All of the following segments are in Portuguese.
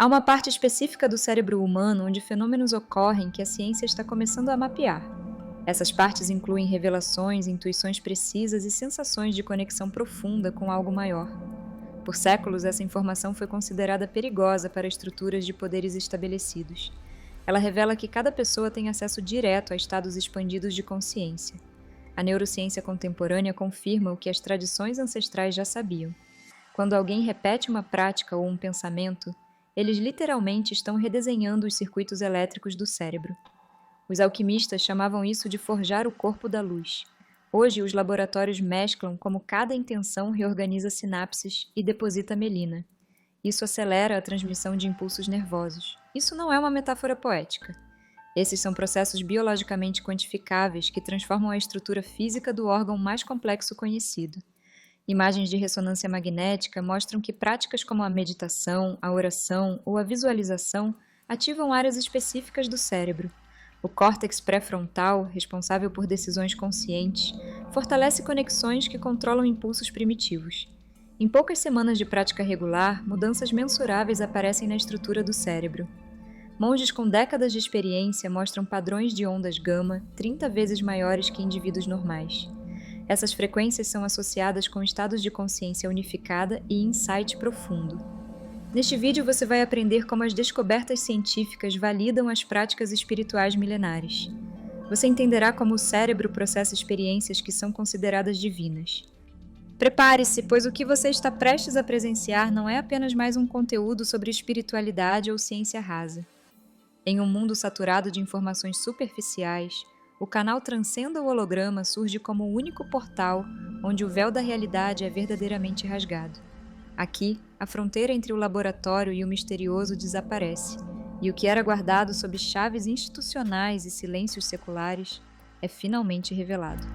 Há uma parte específica do cérebro humano onde fenômenos ocorrem que a ciência está começando a mapear. Essas partes incluem revelações, intuições precisas e sensações de conexão profunda com algo maior. Por séculos, essa informação foi considerada perigosa para estruturas de poderes estabelecidos. Ela revela que cada pessoa tem acesso direto a estados expandidos de consciência. A neurociência contemporânea confirma o que as tradições ancestrais já sabiam. Quando alguém repete uma prática ou um pensamento, eles literalmente estão redesenhando os circuitos elétricos do cérebro. Os alquimistas chamavam isso de forjar o corpo da luz. Hoje, os laboratórios mesclam como cada intenção reorganiza sinapses e deposita melina. Isso acelera a transmissão de impulsos nervosos. Isso não é uma metáfora poética. Esses são processos biologicamente quantificáveis que transformam a estrutura física do órgão mais complexo conhecido. Imagens de ressonância magnética mostram que práticas como a meditação, a oração ou a visualização ativam áreas específicas do cérebro. O córtex pré-frontal, responsável por decisões conscientes, fortalece conexões que controlam impulsos primitivos. Em poucas semanas de prática regular, mudanças mensuráveis aparecem na estrutura do cérebro. Monges com décadas de experiência mostram padrões de ondas gama 30 vezes maiores que indivíduos normais. Essas frequências são associadas com estados de consciência unificada e insight profundo. Neste vídeo você vai aprender como as descobertas científicas validam as práticas espirituais milenares. Você entenderá como o cérebro processa experiências que são consideradas divinas. Prepare-se, pois o que você está prestes a presenciar não é apenas mais um conteúdo sobre espiritualidade ou ciência rasa. Em um mundo saturado de informações superficiais, o canal Transcenda o Holograma surge como o único portal onde o véu da realidade é verdadeiramente rasgado. Aqui, a fronteira entre o laboratório e o misterioso desaparece, e o que era guardado sob chaves institucionais e silêncios seculares é finalmente revelado.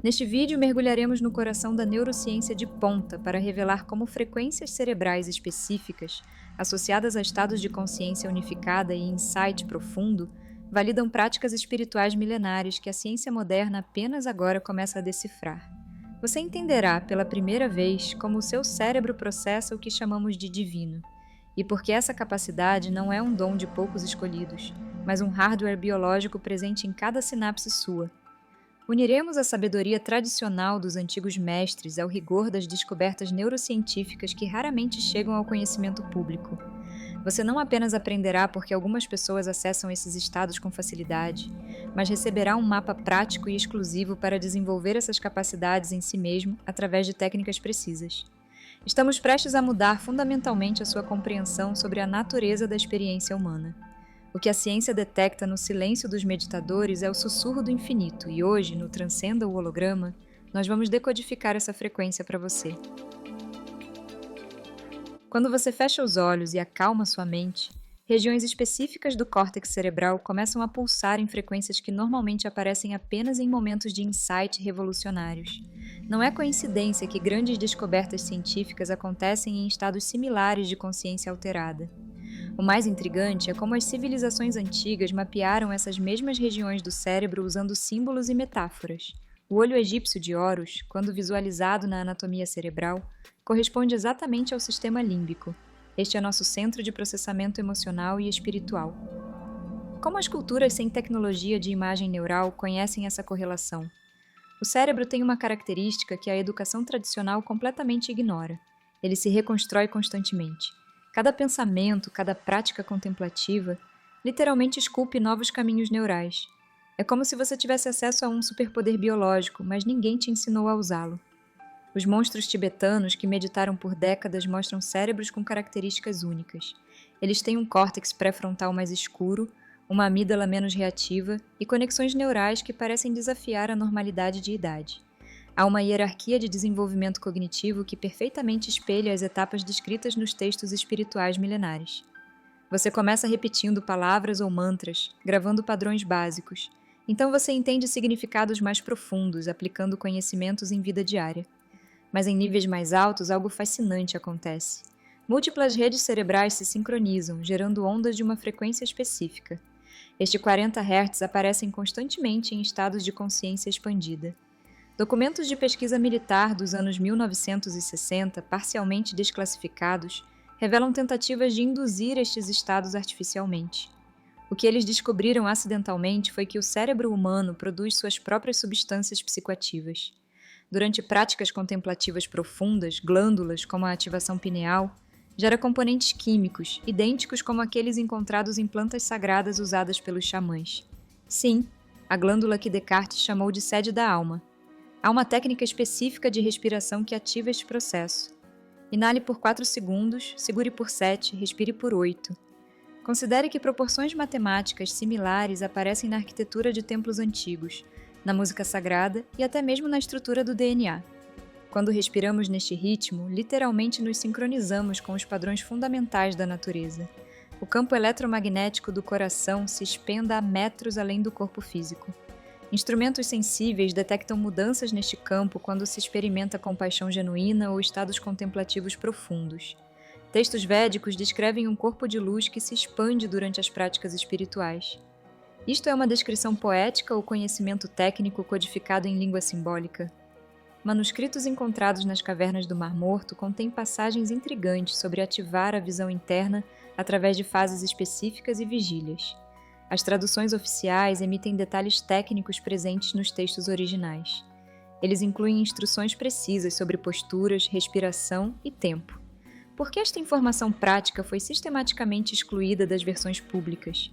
Neste vídeo, mergulharemos no coração da neurociência de ponta para revelar como frequências cerebrais específicas, associadas a estados de consciência unificada e insight profundo, validam práticas espirituais milenares que a ciência moderna apenas agora começa a decifrar. Você entenderá pela primeira vez como o seu cérebro processa o que chamamos de divino, e porque essa capacidade não é um dom de poucos escolhidos, mas um hardware biológico presente em cada sinapse sua. Uniremos a sabedoria tradicional dos antigos mestres ao rigor das descobertas neurocientíficas que raramente chegam ao conhecimento público. Você não apenas aprenderá porque algumas pessoas acessam esses estados com facilidade, mas receberá um mapa prático e exclusivo para desenvolver essas capacidades em si mesmo através de técnicas precisas. Estamos prestes a mudar fundamentalmente a sua compreensão sobre a natureza da experiência humana. O que a ciência detecta no silêncio dos meditadores é o sussurro do infinito, e hoje, no Transcenda o Holograma, nós vamos decodificar essa frequência para você. Quando você fecha os olhos e acalma sua mente, regiões específicas do córtex cerebral começam a pulsar em frequências que normalmente aparecem apenas em momentos de insight revolucionários. Não é coincidência que grandes descobertas científicas acontecem em estados similares de consciência alterada. O mais intrigante é como as civilizações antigas mapearam essas mesmas regiões do cérebro usando símbolos e metáforas. O olho egípcio de Horus, quando visualizado na anatomia cerebral, corresponde exatamente ao sistema límbico. Este é nosso centro de processamento emocional e espiritual. Como as culturas sem tecnologia de imagem neural conhecem essa correlação? O cérebro tem uma característica que a educação tradicional completamente ignora. Ele se reconstrói constantemente. Cada pensamento, cada prática contemplativa, literalmente esculpe novos caminhos neurais. É como se você tivesse acesso a um superpoder biológico, mas ninguém te ensinou a usá-lo. Os monstros tibetanos que meditaram por décadas mostram cérebros com características únicas. Eles têm um córtex pré-frontal mais escuro, uma amígdala menos reativa e conexões neurais que parecem desafiar a normalidade de idade. Há uma hierarquia de desenvolvimento cognitivo que perfeitamente espelha as etapas descritas nos textos espirituais milenares. Você começa repetindo palavras ou mantras, gravando padrões básicos. Então você entende significados mais profundos, aplicando conhecimentos em vida diária. Mas em níveis mais altos, algo fascinante acontece. Múltiplas redes cerebrais se sincronizam, gerando ondas de uma frequência específica. Estes 40 Hz aparecem constantemente em estados de consciência expandida. Documentos de pesquisa militar dos anos 1960, parcialmente desclassificados, revelam tentativas de induzir estes estados artificialmente. O que eles descobriram acidentalmente foi que o cérebro humano produz suas próprias substâncias psicoativas. Durante práticas contemplativas profundas, glândulas, como a ativação pineal, gera componentes químicos, idênticos como aqueles encontrados em plantas sagradas usadas pelos xamãs. Sim, a glândula que Descartes chamou de sede da alma. Há uma técnica específica de respiração que ativa este processo. Inale por 4 segundos, segure por 7, respire por 8. Considere que proporções matemáticas similares aparecem na arquitetura de templos antigos, na música sagrada e até mesmo na estrutura do DNA. Quando respiramos neste ritmo, literalmente nos sincronizamos com os padrões fundamentais da natureza. O campo eletromagnético do coração se espenda a metros além do corpo físico. Instrumentos sensíveis detectam mudanças neste campo quando se experimenta compaixão genuína ou estados contemplativos profundos. Textos védicos descrevem um corpo de luz que se expande durante as práticas espirituais. Isto é uma descrição poética ou conhecimento técnico codificado em língua simbólica? Manuscritos encontrados nas cavernas do Mar Morto contêm passagens intrigantes sobre ativar a visão interna através de fases específicas e vigílias. As traduções oficiais emitem detalhes técnicos presentes nos textos originais. Eles incluem instruções precisas sobre posturas, respiração e tempo. Por que esta informação prática foi sistematicamente excluída das versões públicas?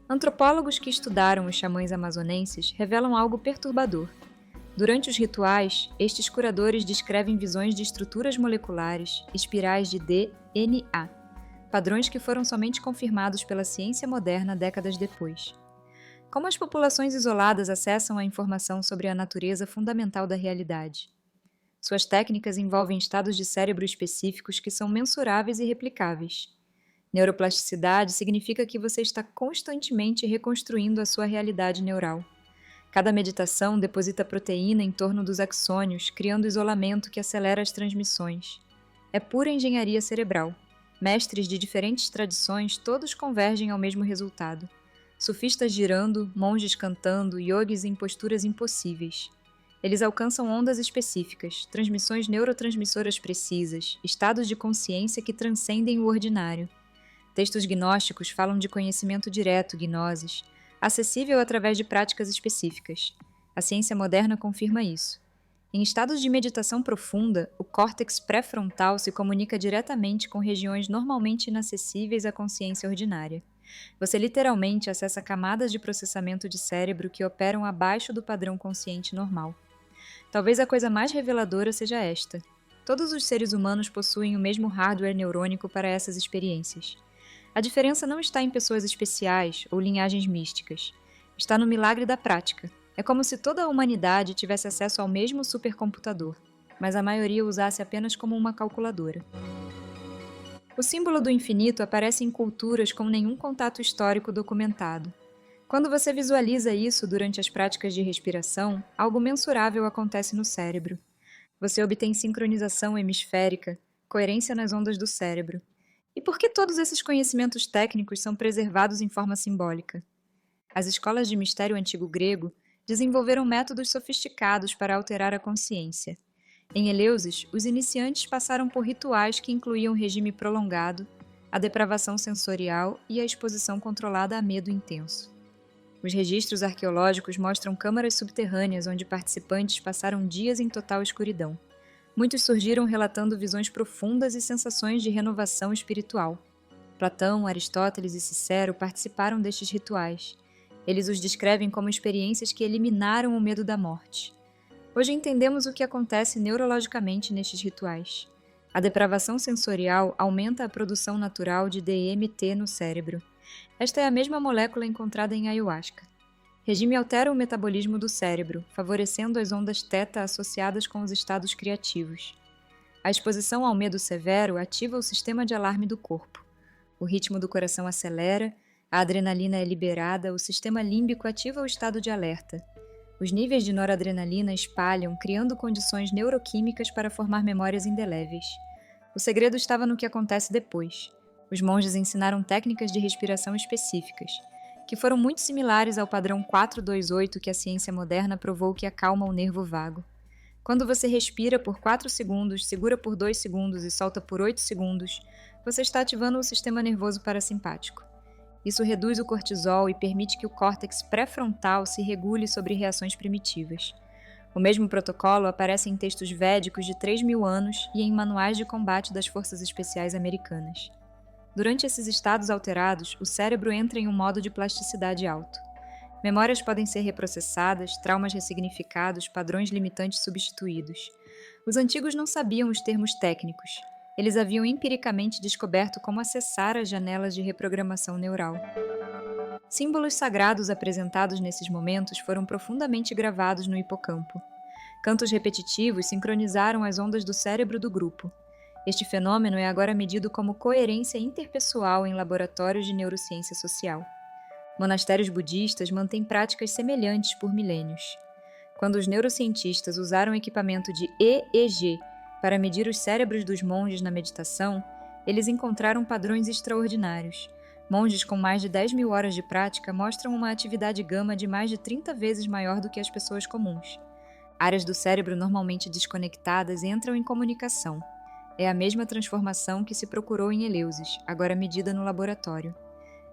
Antropólogos que estudaram os xamãs amazonenses revelam algo perturbador. Durante os rituais, estes curadores descrevem visões de estruturas moleculares, espirais de DNA, padrões que foram somente confirmados pela ciência moderna décadas depois. Como as populações isoladas acessam a informação sobre a natureza fundamental da realidade? Suas técnicas envolvem estados de cérebro específicos que são mensuráveis e replicáveis. Neuroplasticidade significa que você está constantemente reconstruindo a sua realidade neural. Cada meditação deposita proteína em torno dos axônios, criando isolamento que acelera as transmissões. É pura engenharia cerebral. Mestres de diferentes tradições todos convergem ao mesmo resultado. Sufistas girando, monges cantando, yogis em posturas impossíveis. Eles alcançam ondas específicas, transmissões neurotransmissoras precisas, estados de consciência que transcendem o ordinário. Textos gnósticos falam de conhecimento direto, gnoses, acessível através de práticas específicas. A ciência moderna confirma isso. Em estados de meditação profunda, o córtex pré-frontal se comunica diretamente com regiões normalmente inacessíveis à consciência ordinária. Você literalmente acessa camadas de processamento de cérebro que operam abaixo do padrão consciente normal. Talvez a coisa mais reveladora seja esta. Todos os seres humanos possuem o mesmo hardware neurônico para essas experiências. A diferença não está em pessoas especiais ou linhagens místicas. Está no milagre da prática. É como se toda a humanidade tivesse acesso ao mesmo supercomputador, mas a maioria o usasse apenas como uma calculadora. O símbolo do infinito aparece em culturas com nenhum contato histórico documentado. Quando você visualiza isso durante as práticas de respiração, algo mensurável acontece no cérebro. Você obtém sincronização hemisférica, coerência nas ondas do cérebro. E por que todos esses conhecimentos técnicos são preservados em forma simbólica? As escolas de mistério antigo grego desenvolveram métodos sofisticados para alterar a consciência. Em Eleusis, os iniciantes passaram por rituais que incluíam regime prolongado, a depravação sensorial e a exposição controlada a medo intenso. Os registros arqueológicos mostram câmaras subterrâneas onde participantes passaram dias em total escuridão. Muitos surgiram relatando visões profundas e sensações de renovação espiritual. Platão, Aristóteles e Cicero participaram destes rituais. Eles os descrevem como experiências que eliminaram o medo da morte. Hoje entendemos o que acontece neurologicamente nestes rituais. A depravação sensorial aumenta a produção natural de DMT no cérebro. Esta é a mesma molécula encontrada em ayahuasca. Regime altera o metabolismo do cérebro, favorecendo as ondas θ associadas com os estados criativos. A exposição ao medo severo ativa o sistema de alarme do corpo. O ritmo do coração acelera, a adrenalina é liberada, o sistema límbico ativa o estado de alerta. Os níveis de noradrenalina espalham, criando condições neuroquímicas para formar memórias indeléveis. O segredo estava no que acontece depois. Os monges ensinaram técnicas de respiração específicas, que foram muito similares ao padrão 4-2-8 que a ciência moderna provou que acalma o nervo vago. Quando você respira por 4 segundos, segura por 2 segundos e solta por 8 segundos, você está ativando o sistema nervoso parasimpático. Isso reduz o cortisol e permite que o córtex pré-frontal se regule sobre reações primitivas. O mesmo protocolo aparece em textos védicos de 3.000 anos e em manuais de combate das Forças Especiais Americanas. Durante esses estados alterados, o cérebro entra em um modo de plasticidade alto. Memórias podem ser reprocessadas, traumas ressignificados, padrões limitantes substituídos. Os antigos não sabiam os termos técnicos. Eles haviam empiricamente descoberto como acessar as janelas de reprogramação neural. Símbolos sagrados apresentados nesses momentos foram profundamente gravados no hipocampo. Cantos repetitivos sincronizaram as ondas do cérebro do grupo. Este fenômeno é agora medido como coerência interpessoal em laboratórios de neurociência social. Monastérios budistas mantêm práticas semelhantes por milênios. Quando os neurocientistas usaram equipamento de EEG para medir os cérebros dos monges na meditação, eles encontraram padrões extraordinários. Monges com mais de 10.000 horas de prática mostram uma atividade gama de mais de 30 vezes maior do que as pessoas comuns. Áreas do cérebro normalmente desconectadas entram em comunicação. É a mesma transformação que se procurou em Eleusis, agora medida no laboratório.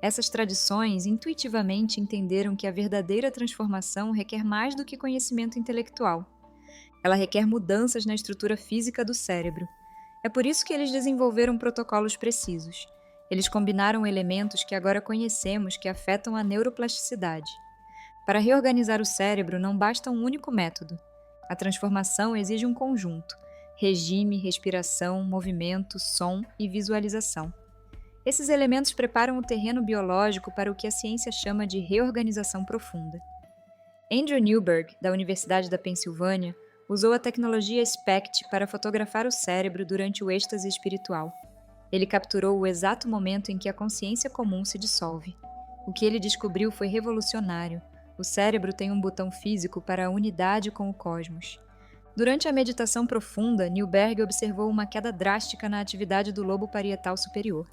Essas tradições intuitivamente entenderam que a verdadeira transformação requer mais do que conhecimento intelectual. Ela requer mudanças na estrutura física do cérebro. É por isso que eles desenvolveram protocolos precisos. Eles combinaram elementos que agora conhecemos que afetam a neuroplasticidade. Para reorganizar o cérebro não basta um único método. A transformação exige um conjunto: regime, respiração, movimento, som e visualização. Esses elementos preparam o terreno biológico para o que a ciência chama de reorganização profunda. Andrew Newberg, da Universidade da Pensilvânia, usou a tecnologia SPECT para fotografar o cérebro durante o êxtase espiritual. Ele capturou o exato momento em que a consciência comum se dissolve. O que ele descobriu foi revolucionário. O cérebro tem um botão físico para a unidade com o cosmos. Durante a meditação profunda, Newberg observou uma queda drástica na atividade do lobo parietal superior.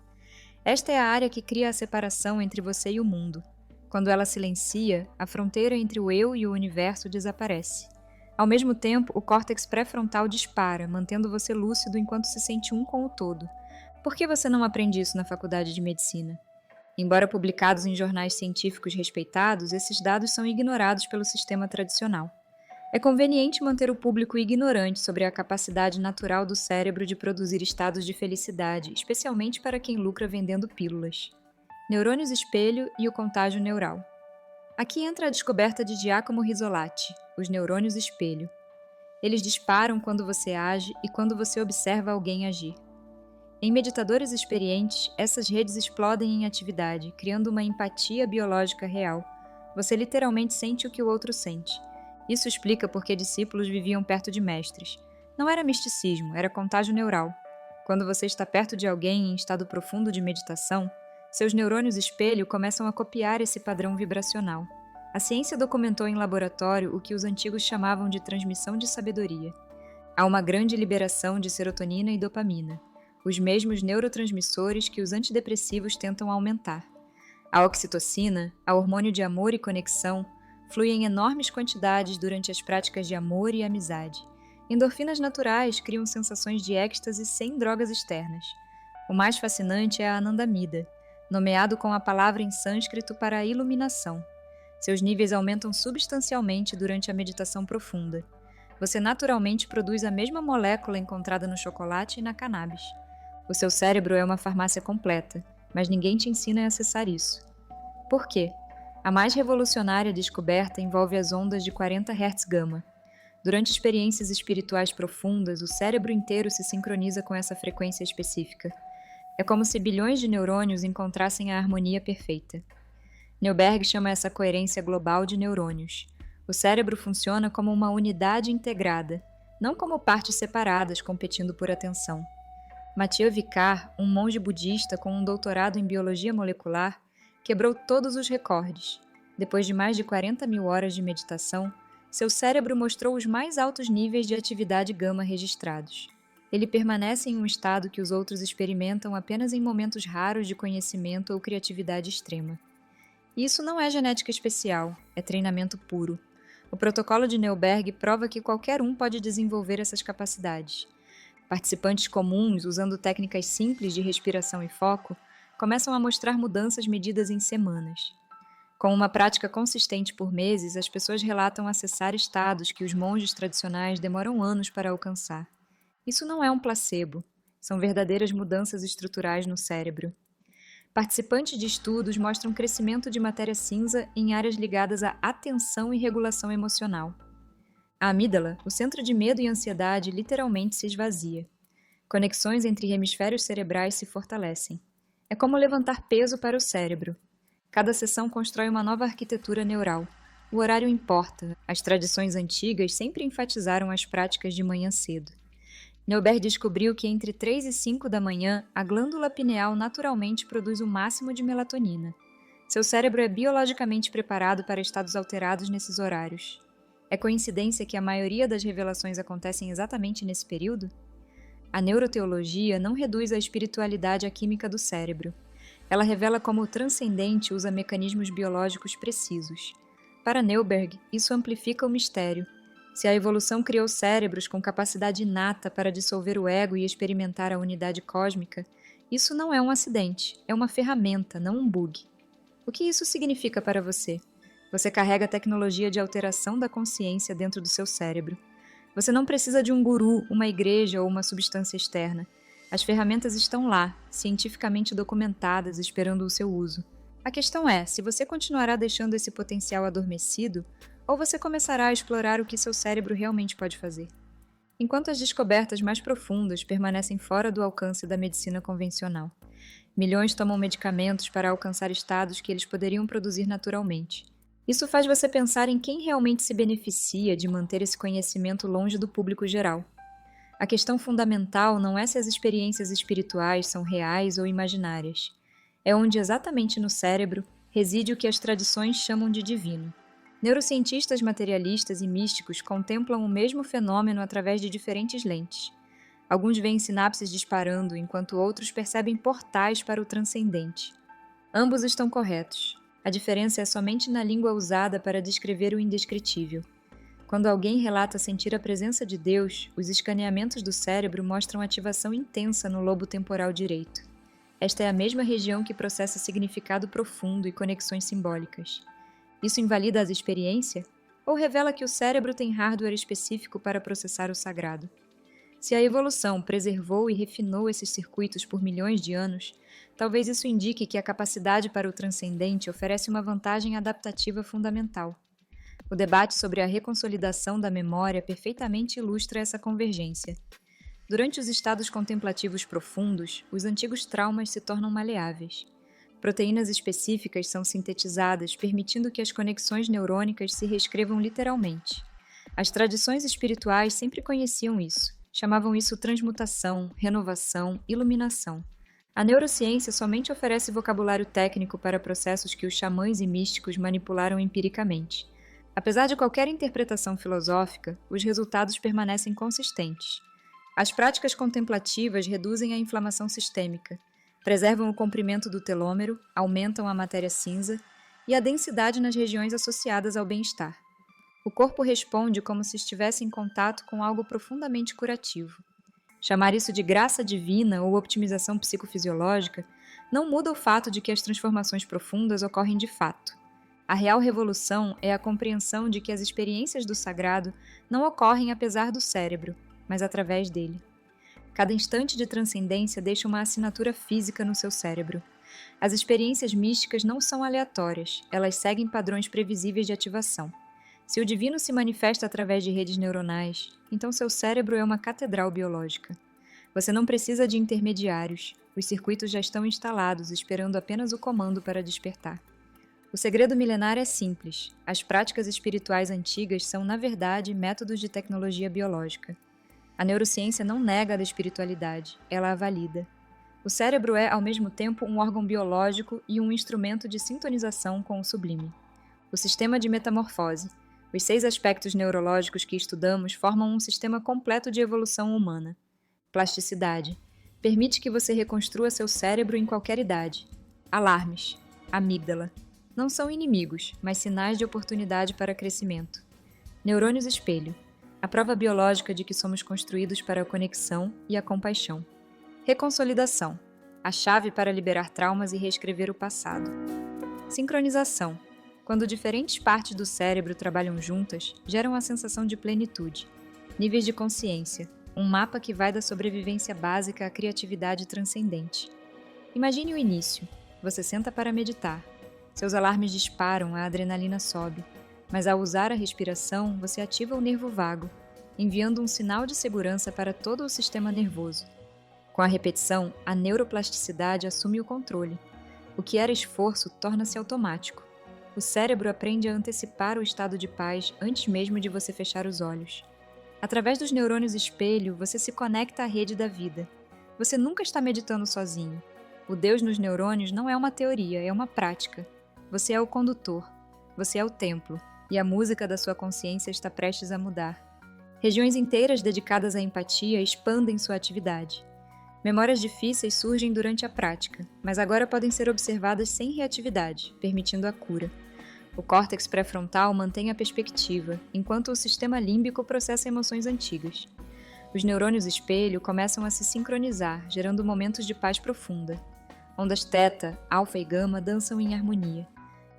Esta é a área que cria a separação entre você e o mundo. Quando ela silencia, a fronteira entre o eu e o universo desaparece. Ao mesmo tempo, o córtex pré-frontal dispara, mantendo você lúcido enquanto se sente um com o todo. Por que você não aprende isso na faculdade de medicina? Embora publicados em jornais científicos respeitados, esses dados são ignorados pelo sistema tradicional. É conveniente manter o público ignorante sobre a capacidade natural do cérebro de produzir estados de felicidade, especialmente para quem lucra vendendo pílulas. Neurônios espelho e o contágio neural. Aqui entra a descoberta de Giacomo Rizzolatti, os neurônios espelho. Eles disparam quando você age e quando você observa alguém agir. Em meditadores experientes, essas redes explodem em atividade, criando uma empatia biológica real. Você literalmente sente o que o outro sente. Isso explica por que discípulos viviam perto de mestres. Não era misticismo, era contágio neural. Quando você está perto de alguém em estado profundo de meditação, seus neurônios espelho começam a copiar esse padrão vibracional. A ciência documentou em laboratório o que os antigos chamavam de transmissão de sabedoria. Há uma grande liberação de serotonina e dopamina, os mesmos neurotransmissores que os antidepressivos tentam aumentar. A oxitocina, a hormônio de amor e conexão, flui em enormes quantidades durante as práticas de amor e amizade. Endorfinas naturais criam sensações de êxtase sem drogas externas. O mais fascinante é a anandamida, nomeado com a palavra em sânscrito para a iluminação. Seus níveis aumentam substancialmente durante a meditação profunda. Você naturalmente produz a mesma molécula encontrada no chocolate e na cannabis. O seu cérebro é uma farmácia completa, mas ninguém te ensina a acessar isso. Por quê? A mais revolucionária descoberta envolve as ondas de 40 Hz gama. Durante experiências espirituais profundas, o cérebro inteiro se sincroniza com essa frequência específica. É como se bilhões de neurônios encontrassem a harmonia perfeita. Newberg chama essa coerência global de neurônios. O cérebro funciona como uma unidade integrada, não como partes separadas competindo por atenção. Mathieu Ricard, um monge budista com um doutorado em biologia molecular, quebrou todos os recordes. Depois de mais de 40.000 horas de meditação, seu cérebro mostrou os mais altos níveis de atividade gama registrados. Ele permanece em um estado que os outros experimentam apenas em momentos raros de conhecimento ou criatividade extrema. E isso não é genética especial, é treinamento puro. O protocolo de Newberg prova que qualquer um pode desenvolver essas capacidades. Participantes comuns, usando técnicas simples de respiração e foco, começam a mostrar mudanças medidas em semanas. Com uma prática consistente por meses, as pessoas relatam acessar estados que os monges tradicionais demoram anos para alcançar. Isso não é um placebo, são verdadeiras mudanças estruturais no cérebro. Participantes de estudos mostram crescimento de matéria cinza em áreas ligadas à atenção e regulação emocional. A amígdala, o centro de medo e ansiedade, literalmente se esvazia. Conexões entre hemisférios cerebrais se fortalecem. É como levantar peso para o cérebro. Cada sessão constrói uma nova arquitetura neural. O horário importa. As tradições antigas sempre enfatizaram as práticas de manhã cedo. Neuberg descobriu que entre 3 e 5 da manhã, a glândula pineal naturalmente produz o máximo de melatonina. Seu cérebro é biologicamente preparado para estados alterados nesses horários. É coincidência que a maioria das revelações acontecem exatamente nesse período? A neuroteologia não reduz a espiritualidade à química do cérebro. Ela revela como o transcendente usa mecanismos biológicos precisos. Para Neuberg, isso amplifica o mistério. Se a evolução criou cérebros com capacidade inata para dissolver o ego e experimentar a unidade cósmica, isso não é um acidente, é uma ferramenta, não um bug. O que isso significa para você? Você carrega a tecnologia de alteração da consciência dentro do seu cérebro. Você não precisa de um guru, uma igreja ou uma substância externa. As ferramentas estão lá, cientificamente documentadas, esperando o seu uso. A questão é, se você continuará deixando esse potencial adormecido, ou você começará a explorar o que seu cérebro realmente pode fazer. Enquanto as descobertas mais profundas permanecem fora do alcance da medicina convencional. Milhões tomam medicamentos para alcançar estados que eles poderiam produzir naturalmente. Isso faz você pensar em quem realmente se beneficia de manter esse conhecimento longe do público geral. A questão fundamental não é se as experiências espirituais são reais ou imaginárias. É onde exatamente no cérebro reside o que as tradições chamam de divino. Neurocientistas materialistas e místicos contemplam o mesmo fenômeno através de diferentes lentes. Alguns veem sinapses disparando, enquanto outros percebem portais para o transcendente. Ambos estão corretos. A diferença é somente na língua usada para descrever o indescritível. Quando alguém relata sentir a presença de Deus, os escaneamentos do cérebro mostram ativação intensa no lobo temporal direito. Esta é a mesma região que processa significado profundo e conexões simbólicas. Isso invalida a experiência? Ou revela que o cérebro tem hardware específico para processar o sagrado? Se a evolução preservou e refinou esses circuitos por milhões de anos, talvez isso indique que a capacidade para o transcendente oferece uma vantagem adaptativa fundamental. O debate sobre a reconsolidação da memória perfeitamente ilustra essa convergência. Durante os estados contemplativos profundos, os antigos traumas se tornam maleáveis. Proteínas específicas são sintetizadas, permitindo que as conexões neurônicas se reescrevam literalmente. As tradições espirituais sempre conheciam isso. Chamavam isso transmutação, renovação, iluminação. A neurociência somente oferece vocabulário técnico para processos que os xamãs e místicos manipularam empiricamente. Apesar de qualquer interpretação filosófica, os resultados permanecem consistentes. As práticas contemplativas reduzem a inflamação sistêmica, preservam o comprimento do telômero, aumentam a matéria cinza e a densidade nas regiões associadas ao bem-estar. O corpo responde como se estivesse em contato com algo profundamente curativo. Chamar isso de graça divina ou optimização psicofisiológica não muda o fato de que as transformações profundas ocorrem de fato. A real revolução é a compreensão de que as experiências do sagrado não ocorrem apesar do cérebro, mas através dele. Cada instante de transcendência deixa uma assinatura física no seu cérebro. As experiências místicas não são aleatórias, elas seguem padrões previsíveis de ativação. Se o divino se manifesta através de redes neuronais, então seu cérebro é uma catedral biológica. Você não precisa de intermediários, os circuitos já estão instalados, esperando apenas o comando para despertar. O segredo milenar é simples. As práticas espirituais antigas são, na verdade, métodos de tecnologia biológica. A neurociência não nega a espiritualidade, ela a valida. O cérebro é, ao mesmo tempo, um órgão biológico e um instrumento de sintonização com o sublime. O sistema de metamorfose. Os 6 aspectos neurológicos que estudamos formam um sistema completo de evolução humana. Plasticidade. Permite que você reconstrua seu cérebro em qualquer idade. Alarmes. Amígdala. Não são inimigos, mas sinais de oportunidade para crescimento. Neurônios espelho. a prova biológica de que somos construídos para a conexão e a compaixão. Reconsolidação, a chave para liberar traumas e reescrever o passado. Sincronização, quando diferentes partes do cérebro trabalham juntas, geram a sensação de plenitude. Níveis de consciência, um mapa que vai da sobrevivência básica à criatividade transcendente. Imagine o início. Você senta para meditar. Seus alarmes disparam, a adrenalina sobe. Mas ao usar a respiração, você ativa o nervo vago, enviando um sinal de segurança para todo o sistema nervoso. Com a repetição, a neuroplasticidade assume o controle. O que era esforço torna-se automático. O cérebro aprende a antecipar o estado de paz antes mesmo de você fechar os olhos. Através dos neurônios espelho, você se conecta à rede da vida. Você nunca está meditando sozinho. O Deus nos neurônios não é uma teoria, é uma prática. Você é o condutor. Você é o templo. E a música da sua consciência está prestes a mudar. Regiões inteiras dedicadas à empatia expandem sua atividade. Memórias difíceis surgem durante a prática, mas agora podem ser observadas sem reatividade, permitindo a cura. O córtex pré-frontal mantém a perspectiva, enquanto o sistema límbico processa emoções antigas. Os neurônios espelho começam a se sincronizar, gerando momentos de paz profunda. Ondas teta, alfa e gama dançam em harmonia.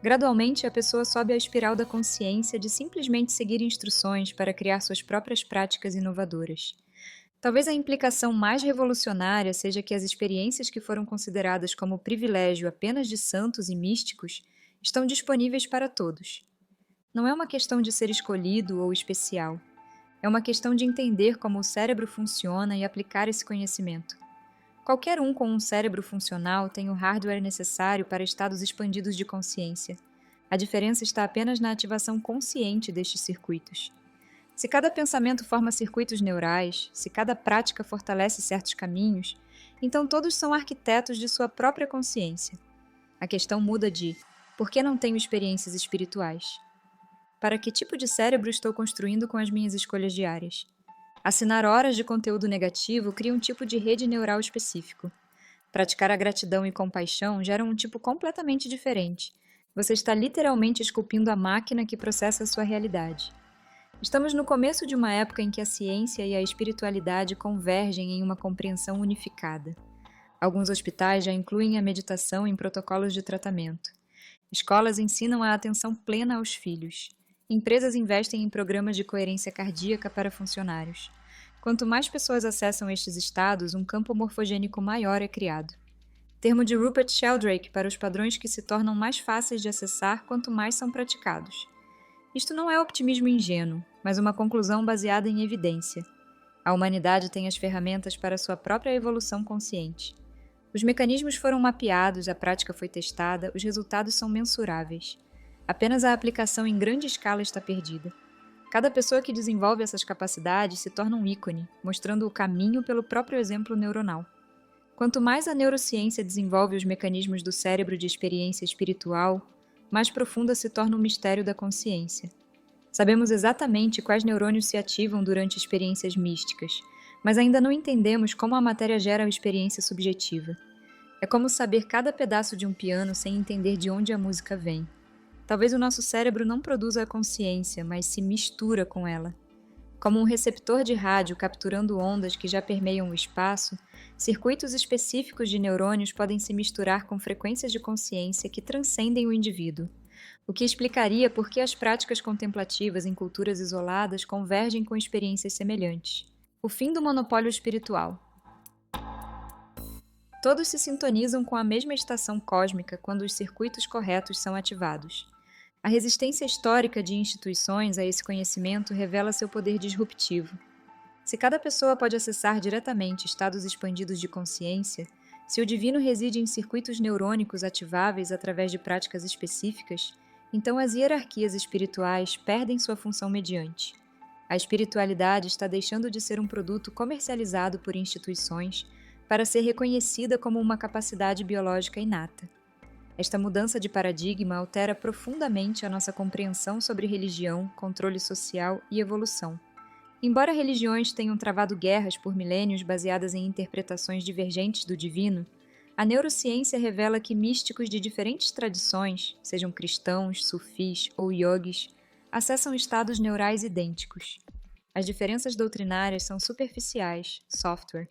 Gradualmente, a pessoa sobe a espiral da consciência de simplesmente seguir instruções para criar suas próprias práticas inovadoras. Talvez a implicação mais revolucionária seja que as experiências que foram consideradas como privilégio apenas de santos e místicos estão disponíveis para todos. Não é uma questão de ser escolhido ou especial. É uma questão de entender como o cérebro funciona e aplicar esse conhecimento. Qualquer um com um cérebro funcional tem o hardware necessário para estados expandidos de consciência. A diferença está apenas na ativação consciente destes circuitos. Se cada pensamento forma circuitos neurais, se cada prática fortalece certos caminhos, então todos são arquitetos de sua própria consciência. A questão muda de: por que não tenho experiências espirituais? Para que tipo de cérebro estou construindo com as minhas escolhas diárias? Assinar horas de conteúdo negativo cria um tipo de rede neural específico. Praticar a gratidão e compaixão gera um tipo completamente diferente. Você está literalmente esculpindo a máquina que processa a sua realidade. Estamos no começo de uma época em que a ciência e a espiritualidade convergem em uma compreensão unificada. Alguns hospitais já incluem a meditação em protocolos de tratamento. Escolas ensinam a atenção plena aos filhos. Empresas investem em programas de coerência cardíaca para funcionários. Quanto mais pessoas acessam estes estados, um campo morfogênico maior é criado. Termo de Rupert Sheldrake para os padrões que se tornam mais fáceis de acessar quanto mais são praticados. Isto não é optimismo ingênuo, mas uma conclusão baseada em evidência. A humanidade tem as ferramentas para sua própria evolução consciente. Os mecanismos foram mapeados, a prática foi testada, os resultados são mensuráveis. Apenas a aplicação em grande escala está perdida. Cada pessoa que desenvolve essas capacidades se torna um ícone, mostrando o caminho pelo próprio exemplo neuronal. Quanto mais a neurociência desenvolve os mecanismos do cérebro de experiência espiritual, mais profunda se torna o mistério da consciência. Sabemos exatamente quais neurônios se ativam durante experiências místicas, mas ainda não entendemos como a matéria gera a experiência subjetiva. É como saber cada pedaço de um piano sem entender de onde a música vem. Talvez o nosso cérebro não produza a consciência, mas se mistura com ela. Como um receptor de rádio capturando ondas que já permeiam o espaço, circuitos específicos de neurônios podem se misturar com frequências de consciência que transcendem o indivíduo, o que explicaria por que as práticas contemplativas em culturas isoladas convergem com experiências semelhantes. O fim do monopólio espiritual. Todos se sintonizam com a mesma estação cósmica quando os circuitos corretos são ativados. A resistência histórica de instituições a esse conhecimento revela seu poder disruptivo. Se cada pessoa pode acessar diretamente estados expandidos de consciência, se o divino reside em circuitos neurônicos ativáveis através de práticas específicas, então as hierarquias espirituais perdem sua função mediante. A espiritualidade está deixando de ser um produto comercializado por instituições para ser reconhecida como uma capacidade biológica inata. Esta mudança de paradigma altera profundamente a nossa compreensão sobre religião, controle social e evolução. Embora religiões tenham travado guerras por milênios baseadas em interpretações divergentes do divino, a neurociência revela que místicos de diferentes tradições, sejam cristãos, sufis ou yogis, acessam estados neurais idênticos. As diferenças doutrinárias são superficiais, software.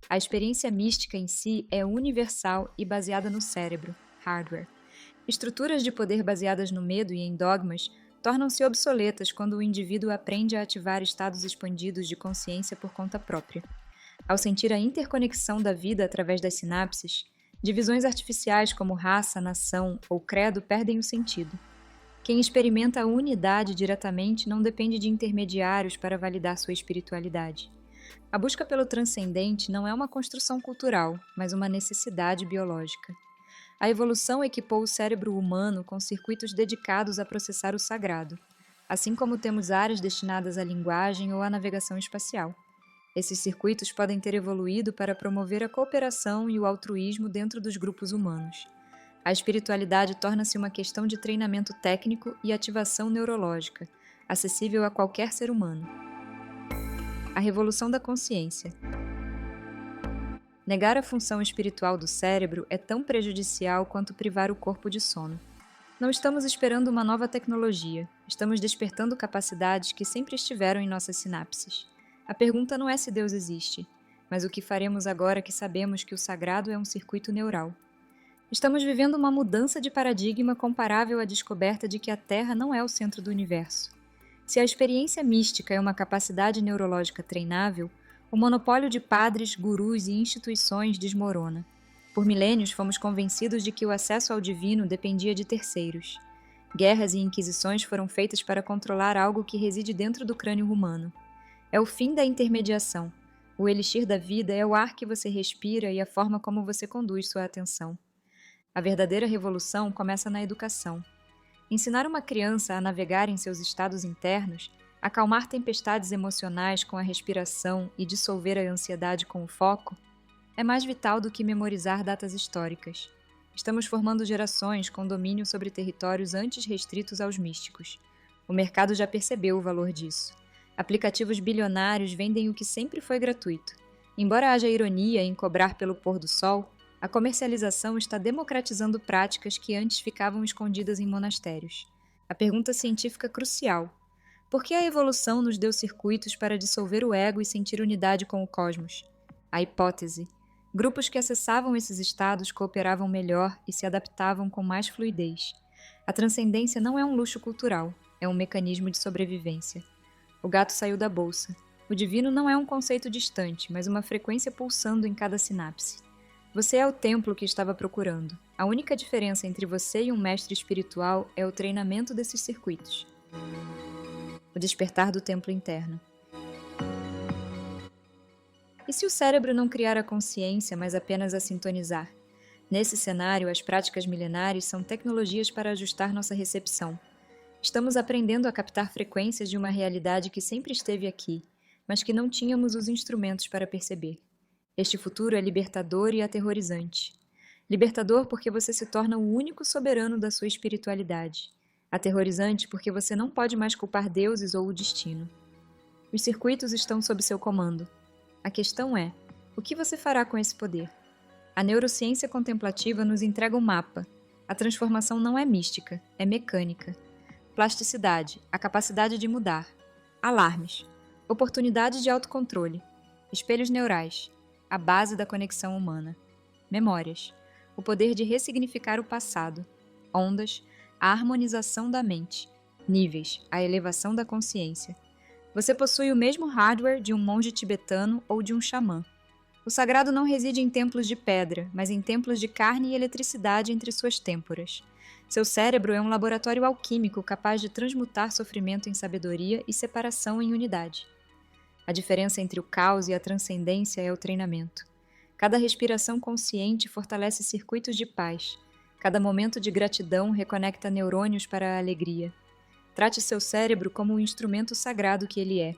A experiência mística em si é universal e baseada no cérebro, hardware. Estruturas de poder baseadas no medo e em dogmas tornam-se obsoletas quando o indivíduo aprende a ativar estados expandidos de consciência por conta própria. Ao sentir a interconexão da vida através das sinapses, divisões artificiais como raça, nação ou credo perdem o sentido. Quem experimenta a unidade diretamente não depende de intermediários para validar sua espiritualidade. A busca pelo transcendente não é uma construção cultural, mas uma necessidade biológica. A evolução equipou o cérebro humano com circuitos dedicados a processar o sagrado, assim como temos áreas destinadas à linguagem ou à navegação espacial. Esses circuitos podem ter evoluído para promover a cooperação e o altruísmo dentro dos grupos humanos. A espiritualidade torna-se uma questão de treinamento técnico e ativação neurológica, acessível a qualquer ser humano. A revolução da consciência. Negar a função espiritual do cérebro é tão prejudicial quanto privar o corpo de sono. Não estamos esperando uma nova tecnologia, estamos despertando capacidades que sempre estiveram em nossas sinapses. A pergunta não é se Deus existe, mas o que faremos agora que sabemos que o sagrado é um circuito neural. Estamos vivendo uma mudança de paradigma comparável à descoberta de que a Terra não é o centro do universo. Se a experiência mística é uma capacidade neurológica treinável, o monopólio de padres, gurus e instituições desmorona. Por milênios fomos convencidos de que o acesso ao divino dependia de terceiros. Guerras e inquisições foram feitas para controlar algo que reside dentro do crânio humano. É o fim da intermediação. O elixir da vida é o ar que você respira e a forma como você conduz sua atenção. A verdadeira revolução começa na educação. Ensinar uma criança a navegar em seus estados internos, acalmar tempestades emocionais com a respiração e dissolver a ansiedade com o foco, é mais vital do que memorizar datas históricas. Estamos formando gerações com domínio sobre territórios antes restritos aos místicos. O mercado já percebeu o valor disso. Aplicativos bilionários vendem o que sempre foi gratuito. Embora haja ironia em cobrar pelo pôr do sol, a comercialização está democratizando práticas que antes ficavam escondidas em monastérios. A pergunta científica crucial: por que a evolução nos deu circuitos para dissolver o ego e sentir unidade com o cosmos? A hipótese: grupos que acessavam esses estados cooperavam melhor e se adaptavam com mais fluidez. A transcendência não é um luxo cultural, é um mecanismo de sobrevivência. O gato saiu da bolsa. O divino não é um conceito distante, mas uma frequência pulsando em cada sinapse. Você é o templo que estava procurando. A única diferença entre você e um mestre espiritual é o treinamento desses circuitos. O despertar do templo interno. E se o cérebro não criar a consciência, mas apenas a sintonizar? Nesse cenário, as práticas milenares são tecnologias para ajustar nossa recepção. Estamos aprendendo a captar frequências de uma realidade que sempre esteve aqui, mas que não tínhamos os instrumentos para perceber. Este futuro é libertador e aterrorizante. Libertador porque você se torna o único soberano da sua espiritualidade. Aterrorizante porque você não pode mais culpar deuses ou o destino. Os circuitos estão sob seu comando. A questão é, o que você fará com esse poder? A neurociência contemplativa nos entrega um mapa. A transformação não é mística, é mecânica. Plasticidade, a capacidade de mudar. Alarmes, oportunidade de autocontrole. Espelhos neurais, a base da conexão humana. Memórias, o poder de ressignificar o passado. Ondas, a harmonização da mente. Níveis, a elevação da consciência. Você possui o mesmo hardware de um monge tibetano ou de um xamã. O sagrado não reside em templos de pedra, mas em templos de carne e eletricidade entre suas têmporas. Seu cérebro é um laboratório alquímico capaz de transmutar sofrimento em sabedoria e separação em unidade. A diferença entre o caos e a transcendência é o treinamento. Cada respiração consciente fortalece circuitos de paz. Cada momento de gratidão reconecta neurônios para a alegria. Trate seu cérebro como o instrumento sagrado que ele é.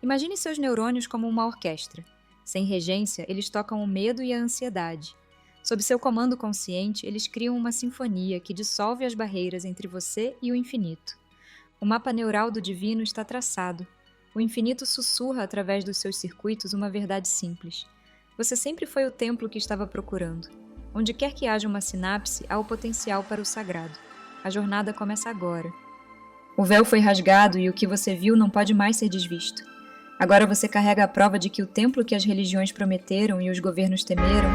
Imagine seus neurônios como uma orquestra. Sem regência, eles tocam o medo e a ansiedade. Sob seu comando consciente, eles criam uma sinfonia que dissolve as barreiras entre você e o infinito. O mapa neural do divino está traçado. O infinito sussurra através dos seus circuitos uma verdade simples. Você sempre foi o templo que estava procurando. Onde quer que haja uma sinapse, há o potencial para o sagrado. A jornada começa agora. O véu foi rasgado e o que você viu não pode mais ser desvisto. Agora você carrega a prova de que o templo que as religiões prometeram e os governos temeram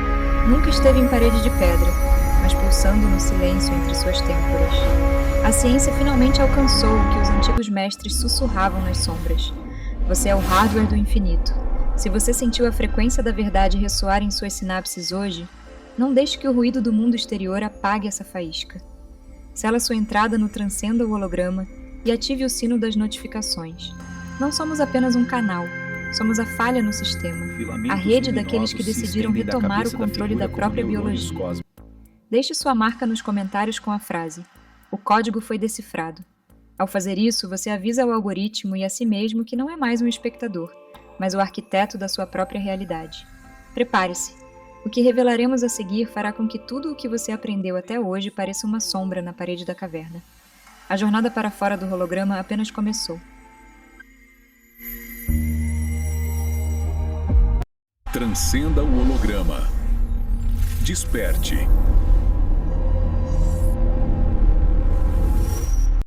nunca esteve em parede de pedra, mas pulsando no silêncio entre suas têmporas. A ciência finalmente alcançou o que os antigos mestres sussurravam nas sombras. Você é o hardware do infinito. Se você sentiu a frequência da verdade ressoar em suas sinapses hoje, não deixe que o ruído do mundo exterior apague essa faísca. Sela sua entrada no Transcenda o Holograma e ative o sino das notificações. Não somos apenas um canal, somos a falha no sistema, a rede daqueles que decidiram retomar o controle da própria biologia. Deixe sua marca nos comentários com a frase: "O código foi decifrado". Ao fazer isso, você avisa ao algoritmo e a si mesmo que não é mais um espectador, mas o arquiteto da sua própria realidade. Prepare-se. O que revelaremos a seguir fará com que tudo o que você aprendeu até hoje pareça uma sombra na parede da caverna. A jornada para fora do holograma apenas começou. Transcenda o holograma. Desperte.